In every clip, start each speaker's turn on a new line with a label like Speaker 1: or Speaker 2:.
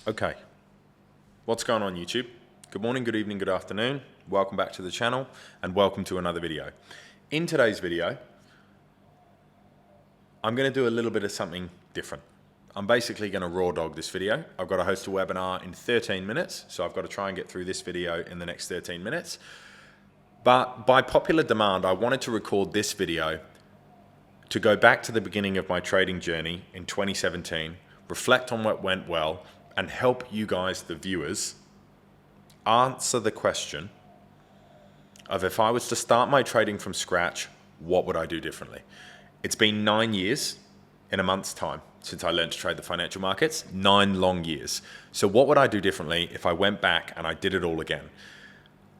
Speaker 1: Okay, what's going on YouTube? Good morning, good evening, good afternoon. Welcome back to the channel and welcome to another video. In today's video, I'm going to do a little bit of something different. I'm basically going to raw dog this video. I've got to host a webinar in 13 minutes, so I've got to try and get through this video in the next 13 minutes. But by popular demand, I wanted to record this video to go back to the beginning of my trading journey in 2017, reflect on what went well, and help you guys, the viewers, answer the question of if I was to start my trading from scratch, what would I do differently? It's been 9 years in a month's time since I learned to trade the financial markets, 9 long years. So what would I do differently if I went back and I did it all again?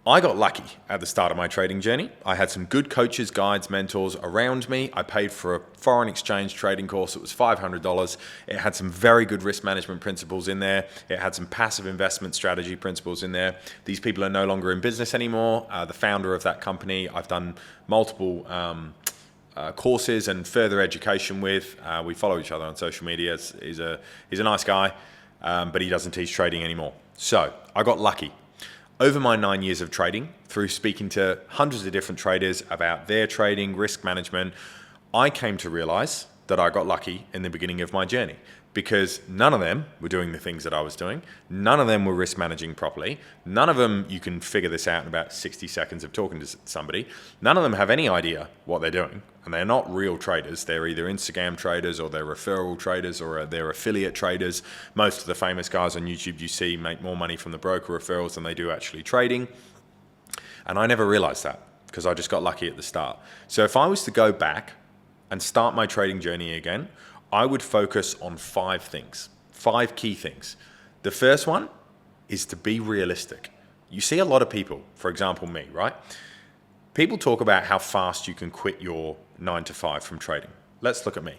Speaker 1: I got lucky at the start of my trading journey. I had some good coaches, guides, mentors around me. I paid for a foreign exchange trading course. It was $500. It had some very good risk management principles in there. It had some passive investment strategy principles in there. These people are no longer in business anymore. The founder of that company, I've done multiple courses and further education with. We follow each other on social media. He's a nice guy, but he doesn't teach trading anymore. So I got lucky. Over my 9 years of trading, through speaking to hundreds of different traders about their trading, risk management, I came to realize that I got lucky in the beginning of my journey because none of them were doing the things that I was doing. None of them were risk managing properly. None of them, you can figure this out in about 60 seconds of talking to somebody. None of them have any idea what they're doing. And they're not real traders. They're either Instagram traders or they're referral traders or they're affiliate traders. Most of the famous guys on YouTube you see make more money from the broker referrals than they do actually trading. And I never realized that because I just got lucky at the start. So if I was to go back and start my trading journey again, I would focus on 5 things, 5 key things. The first one is to be realistic. You see a lot of people, for example me, right? People talk about how fast you can quit your 9 to 5 from trading. Let's look at me.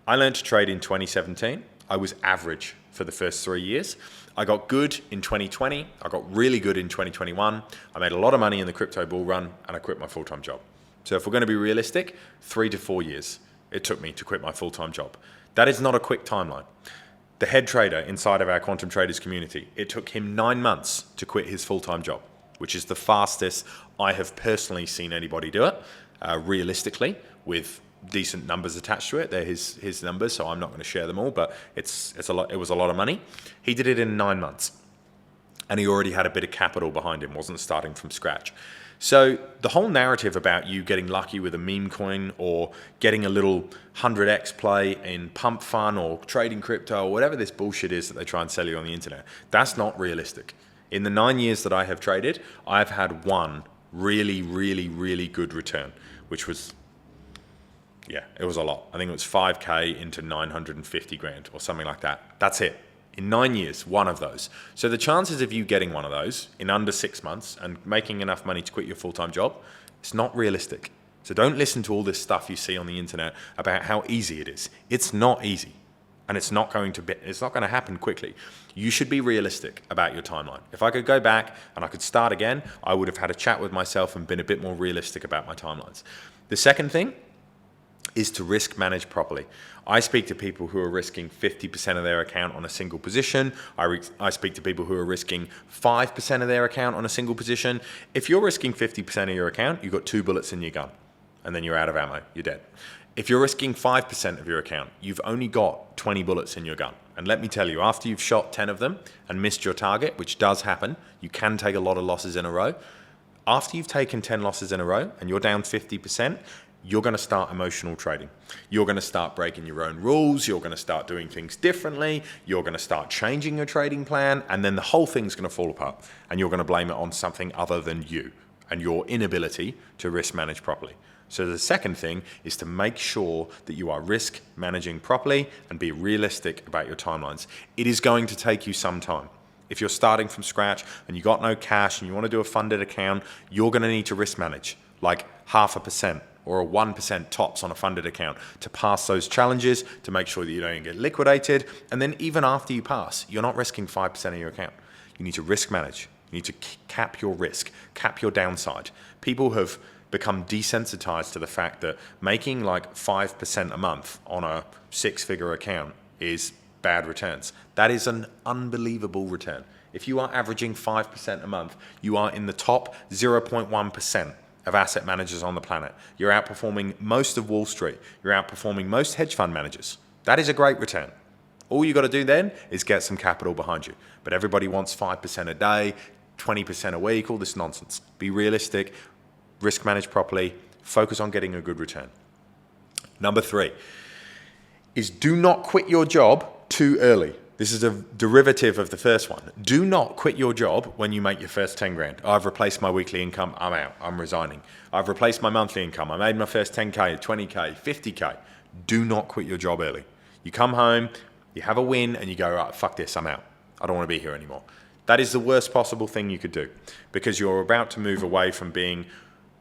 Speaker 1: I learned to trade in 2017. I was average for the first 3 years. I got good in 2020. I got really good in 2021. I made a lot of money in the crypto bull run and I quit my full-time job. So if we're going to be realistic, 3 to 4 years it took me to quit my full-time job. That is not a quick timeline. The head trader inside of our quantum traders community, it took him 9 months to quit his full-time job, which is the fastest I have personally seen anybody do it, realistically, with decent numbers attached to it. They're his numbers, so I'm not going to share them all, but it's a lot. It was a lot of money. He did it in 9 months, and he already had a bit of capital behind him, wasn't starting from scratch. So the whole narrative about you getting lucky with a meme coin or getting a little 100x play in pump fun or trading crypto or whatever this bullshit is that they try and sell you on the internet, that's not realistic. In the 9 years that I have traded, I've had one really, really, really good return, which was, yeah, it was a lot. I think it was 5K into 950 grand or something like that. That's it. In 9 years, one of those. So the chances of you getting one of those in under 6 months and making enough money to quit your full-time job, it's not realistic. So don't listen to all this stuff you see on the internet about how easy it is. It's not easy. And it's not going to happen quickly. You should be realistic about your timeline. If I could go back and I could start again, I would have had a chat with myself and been a bit more realistic about my timelines. The second thing is to risk manage properly. I speak to people who are risking 50% of their account on a single position. I speak to people who are risking 5% of their account on a single position. If you're risking 50% of your account, you've got 2 bullets in your gun, and then you're out of ammo, you're dead. If you're risking 5% of your account, you've only got 20 bullets in your gun. And let me tell you, after you've shot 10 of them and missed your target, which does happen, you can take a lot of losses in a row. After you've taken 10 losses in a row and you're down 50%, you're going to start emotional trading. You're going to start breaking your own rules. You're going to start doing things differently. You're going to start changing your trading plan. And then the whole thing's going to fall apart. And you're going to blame it on something other than you and your inability to risk manage properly. So the second thing is to make sure that you are risk managing properly and be realistic about your timelines. It is going to take you some time. If you're starting from scratch and you got no cash and you want to do a funded account, you're going to need to risk manage like 0.5% or a 1% tops on a funded account to pass those challenges, to make sure that you don't get liquidated. And then even after you pass, you're not risking 5% of your account. You need to risk manage. You need to cap your risk, cap your downside. People have become desensitized to the fact that making like 5% a month on a 6-figure account is bad returns. That is an unbelievable return. If you are averaging 5% a month, you are in the top 0.1% of asset managers on the planet. You're outperforming most of Wall Street. You're outperforming most hedge fund managers. That is a great return. All you got to do then is get some capital behind you. But everybody wants 5% a day, 20% a week, all this nonsense. Be realistic, risk manage properly, focus on getting a good return. Number 3 is do not quit your job too early. This is a derivative of the first one. Do not quit your job when you make your first 10 grand. I've replaced my weekly income, I'm out, I'm resigning. I've replaced my monthly income, I made my first 10K, 20K, 50K. Do not quit your job early. You come home, you have a win, and you go, right, fuck this, I'm out. I don't want to be here anymore. That is the worst possible thing you could do, because you're about to move away from being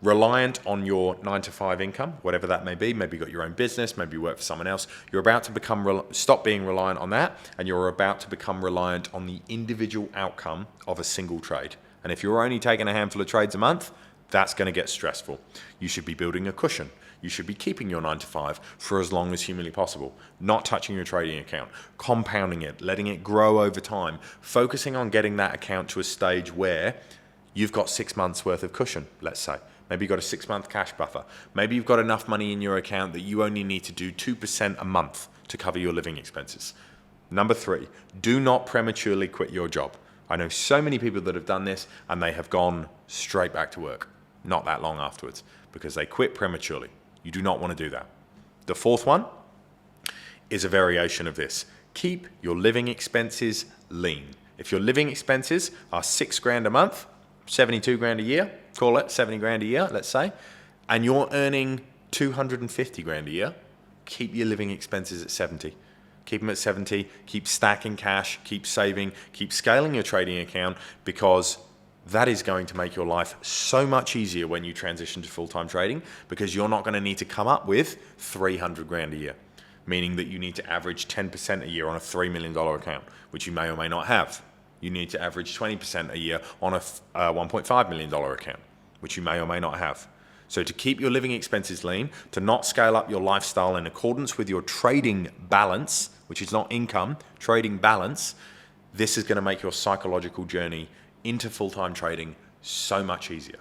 Speaker 1: reliant on your 9-to-5 income, whatever that may be. Maybe you got your own business, maybe you work for someone else. You're about to stop being reliant on that, and you're about to become reliant on the individual outcome of a single trade. And if you're only taking a handful of trades a month, that's going to get stressful. You should be building a cushion. You should be keeping your 9-to-5 for as long as humanly possible, not touching your trading account, compounding it, letting it grow over time, focusing on getting that account to a stage where you've got 6 months worth of cushion, let's say. Maybe you've got a 6-month cash buffer. Maybe you've got enough money in your account that you only need to do 2% a month to cover your living expenses. Number 3, do not prematurely quit your job. I know so many people that have done this and they have gone straight back to work, not that long afterwards, because they quit prematurely. You do not want to do that. The 4th one is a variation of this. Keep your living expenses lean. If your living expenses are 6 grand a month, 72 grand a year, call it 70 grand a year, let's say, and you're earning 250 grand a year, keep your living expenses at 70. Keep them at 70, keep stacking cash, keep saving, keep scaling your trading account, because that is going to make your life so much easier when you transition to full-time trading, because you're not going to need to come up with 300 grand a year, meaning that you need to average 10% a year on a $3 million account, which you may or may not have. You need to average 20% a year on a $1.5 million account, which you may or may not have. So to keep your living expenses lean, to not scale up your lifestyle in accordance with your trading balance, which is not income, trading balance, this is going to make your psychological journey into full-time trading so much easier.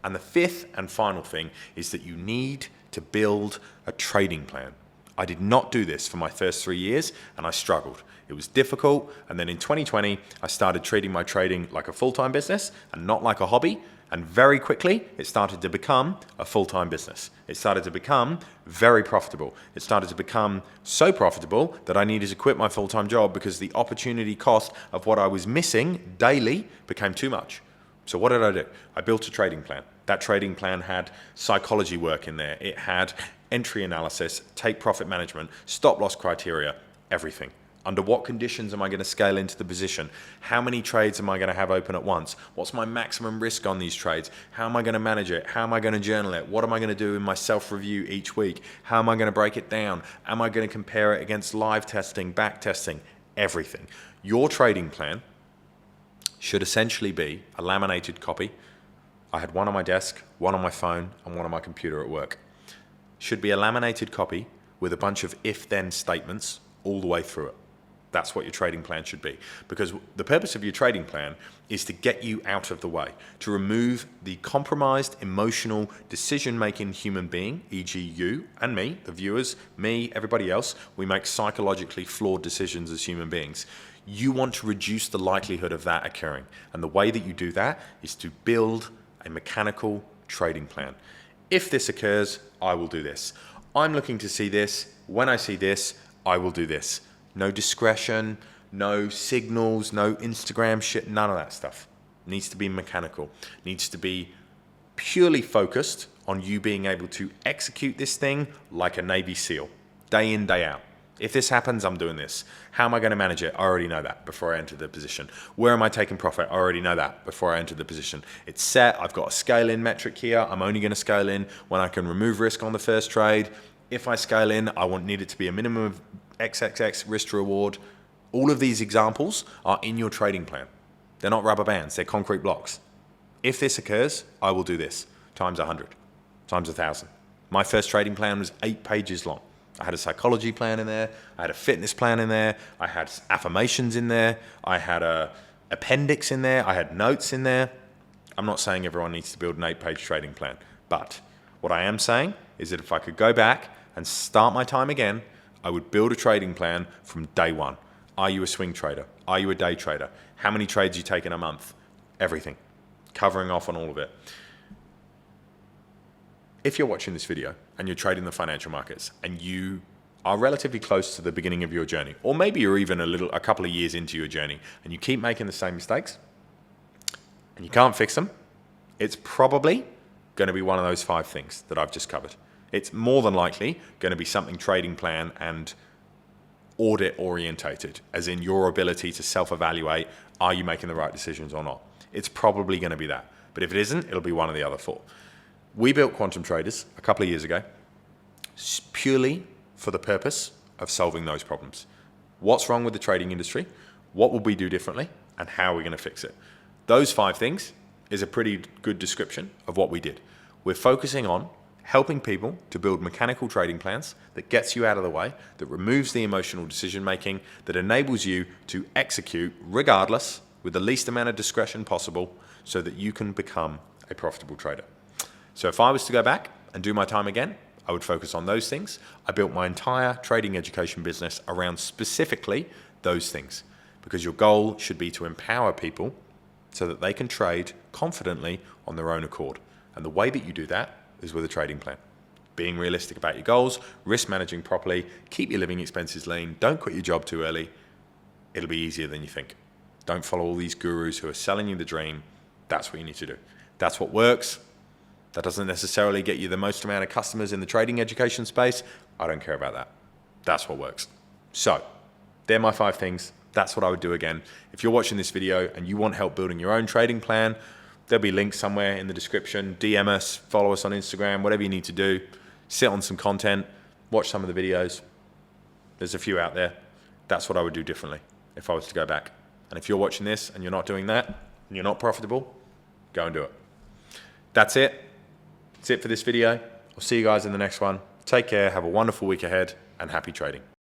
Speaker 1: And the 5th and final thing is that you need to build a trading plan. I did not do this for my first 3 years, and I struggled. It was difficult, and then in 2020, I started treating my trading like a full-time business and not like a hobby, and very quickly, it started to become a full-time business. It started to become very profitable. It started to become so profitable that I needed to quit my full-time job because the opportunity cost of what I was missing daily became too much. So what did I do? I built a trading plan. That trading plan had psychology work in there. It had entry analysis, take profit management, stop loss criteria, everything. Under what conditions am I going to scale into the position? How many trades am I going to have open at once? What's my maximum risk on these trades? How am I going to manage it? How am I going to journal it? What am I going to do in my self-review each week? How am I going to break it down? Am I going to compare it against live testing, back testing? Everything. Your trading plan should essentially be a laminated copy. I had one on my desk, one on my phone, and one on my computer at work. Should be a laminated copy with a bunch of if-then statements all the way through it. That's what your trading plan should be, because the purpose of your trading plan is to get you out of the way, to remove the compromised, emotional, decision-making human being, e.g. you and me, the viewers, me, everybody else. We make psychologically flawed decisions as human beings. You want to reduce the likelihood of that occurring, and the way that you do that is to build a mechanical trading plan. If this occurs, I will do this. I'm looking to see this. When I see this, I will do this. No discretion, no signals, no Instagram shit, none of that stuff. Needs to be mechanical. Needs to be purely focused on you being able to execute this thing like a Navy SEAL, day in, day out. If this happens, I'm doing this. How am I going to manage it? I already know that before I enter the position. Where am I taking profit? I already know that before I enter the position. It's set. I've got a scale in metric here. I'm only going to scale in when I can remove risk on the first trade. If I scale in, I need it to be a minimum of XXX risk to reward. All of these examples are in your trading plan. They're not rubber bands, they're concrete blocks. If this occurs, I will do this, times 100, times 1,000. My first trading plan was 8 pages long. I had a psychology plan in there. I had a fitness plan in there. I had affirmations in there. I had a appendix in there. I had notes in there. I'm not saying everyone needs to build an 8-page trading plan, but what I am saying is that if I could go back and start my time again, I would build a trading plan from day one. Are you a swing trader? Are you a day trader? How many trades you take in a month? Everything. Covering off on all of it. If you're watching this video and you're trading the financial markets and you are relatively close to the beginning of your journey, or maybe you're even a couple of years into your journey and you keep making the same mistakes and you can't fix them, it's probably going to be one of those 5 things that I've just covered. It's more than likely going to be something trading plan and audit orientated, as in your ability to self-evaluate, are you making the right decisions or not? It's probably going to be that. But if it isn't, it'll be one of the other 4. We built Quantum Traders a couple of years ago purely for the purpose of solving those problems. What's wrong with the trading industry? What will we do differently? And how are we going to fix it? Those 5 things is a pretty good description of what we did. We're focusing on helping people to build mechanical trading plans that gets you out of the way, that removes the emotional decision making, that enables you to execute regardless with the least amount of discretion possible so that you can become a profitable trader. So if I was to go back and do my time again, I would focus on those things. I built my entire trading education business around specifically those things, because your goal should be to empower people so that they can trade confidently on their own accord. And the way that you do that is with a trading plan. Being realistic about your goals, risk managing properly, keep your living expenses lean, don't quit your job too early. It'll be easier than you think. Don't follow all these gurus who are selling you the dream. That's what you need to do. That's what works. That doesn't necessarily get you the most amount of customers in the trading education space. I don't care about that. That's what works. So, they're my 5 things. That's what I would do again. If you're watching this video and you want help building your own trading plan, there'll be links somewhere in the description. DM us, follow us on Instagram, whatever you need to do. Sit on some content, watch some of the videos. There's a few out there. That's what I would do differently if I was to go back. And if you're watching this and you're not doing that, and you're not profitable, go and do it. That's it. That's it for this video. I'll see you guys in the next one. Take care, have a wonderful week ahead, and happy trading.